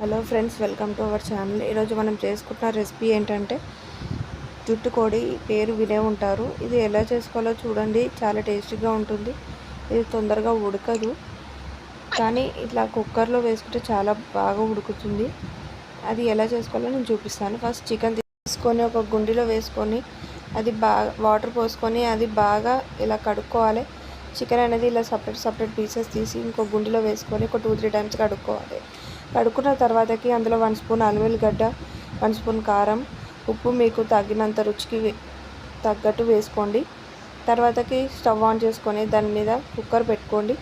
Hello friends, welcome to our channel. ఈరోజు మనం చేసుకుంటున్న రెసిపీ ఏంటంటే జుట్టు కోడి. పేరు వినే ఉంటారు. ఇది ఎలా చేసుకోవాలో చూడండి. చాలా టేస్టీగా ఉంటుంది. ఇది తొందరగా ఉడకదు, కానీ ఇట్లా కుక్కర్లో వేసుకుంటే చాలా బాగా ఉడుకుతుంది. అది ఎలా చేసుకోవాలో నేను చూపిస్తాను. ఫస్ట్ చికెన్ తీసుకొని ఒక గుండిలో వేసుకొని అది బాగా వాటర్ పోసుకొని అది బాగా ఇలా కడుక్కోవాలి. చికెన్ అనేది ఇలా సపరేట్ పీసెస్ తీసి ఇంకో గుండిలో వేసుకొని ఒక 2-3 టైమ్స్ కడుక్కోవాలి. కడుక్కున్న తర్వాతకి అందులో 1 స్పూన్ అల్లం వెల్లిగడ్డ, 1 స్పూన్ కారం, ఉప్పు మీకు తగినంత రుచికి తగ్గట్టు వేసుకోండి. తర్వాతకి స్టవ్ ఆన్ చేసుకొని దాని మీద కుక్కర్ పెట్టుకోండి.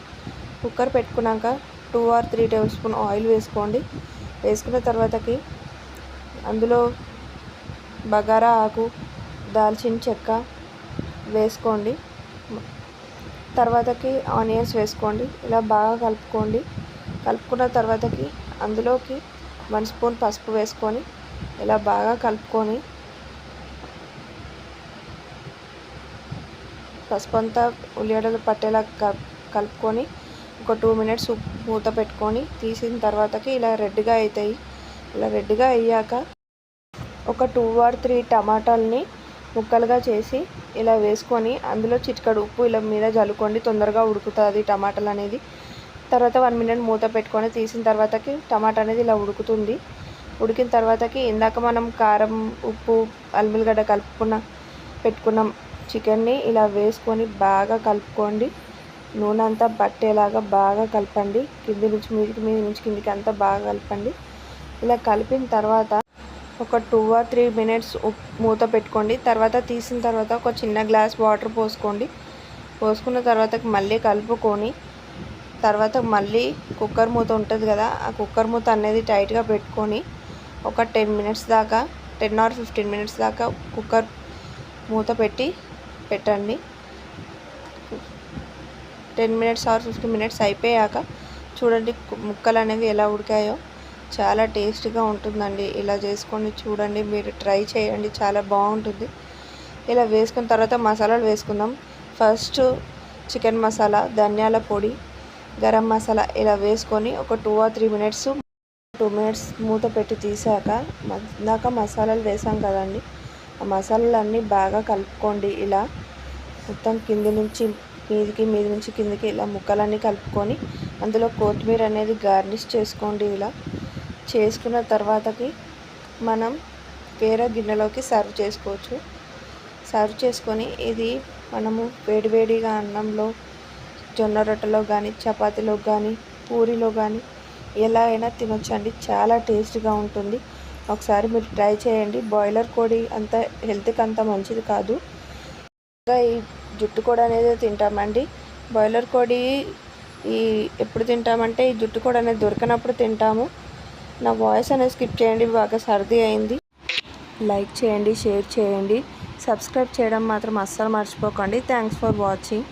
కుక్కర్ పెట్టుకున్నాక 2 or 3 టేబుల్ స్పూన్ ఆయిల్ వేసుకోండి. వేసుకున్న తర్వాతకి అందులో బగారా ఆకు, దాల్చిన చెక్క వేసుకోండి. తర్వాతకి ఆనియన్స్ వేసుకోండి. ఇలా బాగా కలుపుకోండి. కలుపుకున్న తర్వాతకి అందులోకి 1 స్పూన్ పసుపు వేసుకొని ఇలా బాగా కలుపుకొని పసుపు అంతా ఉల్లిగడ్డలు పట్టేలా కలుపుకొని ఒక 2 మినిట్స్ మూత పెట్టుకొని తీసిన తర్వాతకి ఇలా రెడ్గా అవుతాయి. ఇలా రెడ్గా అయ్యాక ఒక 2 or 3 టమాటాలని ముక్కలుగా చేసి ఇలా వేసుకొని అందులో చిటికెడు ఉప్పు ఇలా మీద జల్లుకోండి. తొందరగా ఉడుకుతుంది టమాటాలు అనేది. తర్వాత 1 మినిట్ మూత పెట్టుకొని తీసిన తర్వాతకి టమాటా అనేది ఇలా ఉడుకుతుంది. ఉడికిన తర్వాతకి ఇందాక మనం కారం, ఉప్పు, అల్లం వెల్లిగడ్డ పెట్టుకున్న చికెన్ని ఇలా వేసుకొని బాగా కలుపుకోండి. నూనె అంతా పట్టేలాగా బాగా కలపండి. కింది నుంచి మీదికి, మీది నుంచి కిందికి అంతా బాగా కలపండి. ఇలా కలిపిన తర్వాత ఒక 2 or 3 మినిట్స్ మూత పెట్టుకోండి. తర్వాత తీసిన తర్వాత ఒక చిన్న గ్లాస్ వాటర్ పోసుకోండి. పోసుకున్న తర్వాత మళ్ళీ కలుపుకొని తర్వాత మళ్ళీ కుక్కర్ మూత ఉంటుంది కదా, ఆ కుక్కర్ మూత అనేది టైట్గా పెట్టుకొని ఒక 10 మినిట్స్ దాకా, 10 or 15 మినిట్స్ దాకా కుక్కర్ మూత పెట్టండి. 10 మినిట్స్ or 15 మినిట్స్ అయిపోయాక చూడండి ముక్కలు అనేవి ఎలా ఉడికాయో. చాలా టేస్టీగా ఉంటుందండి. ఇలా చేసుకొని చూడండి, మీరు ట్రై చేయండి, చాలా బాగుంటుంది. ఇలా వేసుకున్న తర్వాత మసాలాలు వేసుకుందాం. ఫస్ట్ చికెన్ మసాలా, ధనియాల పొడి, గరం మసాలా ఇలా వేసుకొని ఒక 2 or 3 మినిట్స్, 2 మినిట్స్ మూత పెట్టి తీసాక ఇందాక మసాలాలు వేసాం కదండి, ఆ మసాలాలన్నీ బాగా కలుపుకోండి. ఇలా మొత్తం కింది నుంచి మీదికి, మీది నుంచి కిందికి ఇలా ముక్కలన్నీ కలుపుకొని అందులో కొత్తిమీర అనేది గార్నిష్ చేసుకోండి. ఇలా చేసుకున్న తర్వాతకి మనం వేరే గిన్నెలోకి సర్వ్ చేసుకోవచ్చు. సర్వ్ చేసుకొని ఇది మనము వేడివేడిగా అన్నంలో, జొన్న రొట్టెలో కానీ, చపాతీలో కానీ, పూరిలో కానీ ఎలా అయినా తినొచ్చండి. చాలా టేస్ట్గా ఉంటుంది. ఒకసారి మీరు ట్రై చేయండి. బాయిలర్ కోడి అంత హెల్త్కి అంత మంచిది కాదు. ఇంకా ఈ జుట్టు కోడి అనేది తింటామండి. బాయిలర్ కోడి ఎప్పుడు తింటామంటే ఈ జుట్టు కోడి అనేది దొరికినప్పుడు తింటాము. నా వాయిస్ అనేది స్కిప్ చేయండి, బాగా సర్ది అయింది. లైక్ చేయండి, షేర్ చేయండి, సబ్స్క్రైబ్ చేయడం మాత్రం అస్సలు మర్చిపోకండి. Thanks for watching.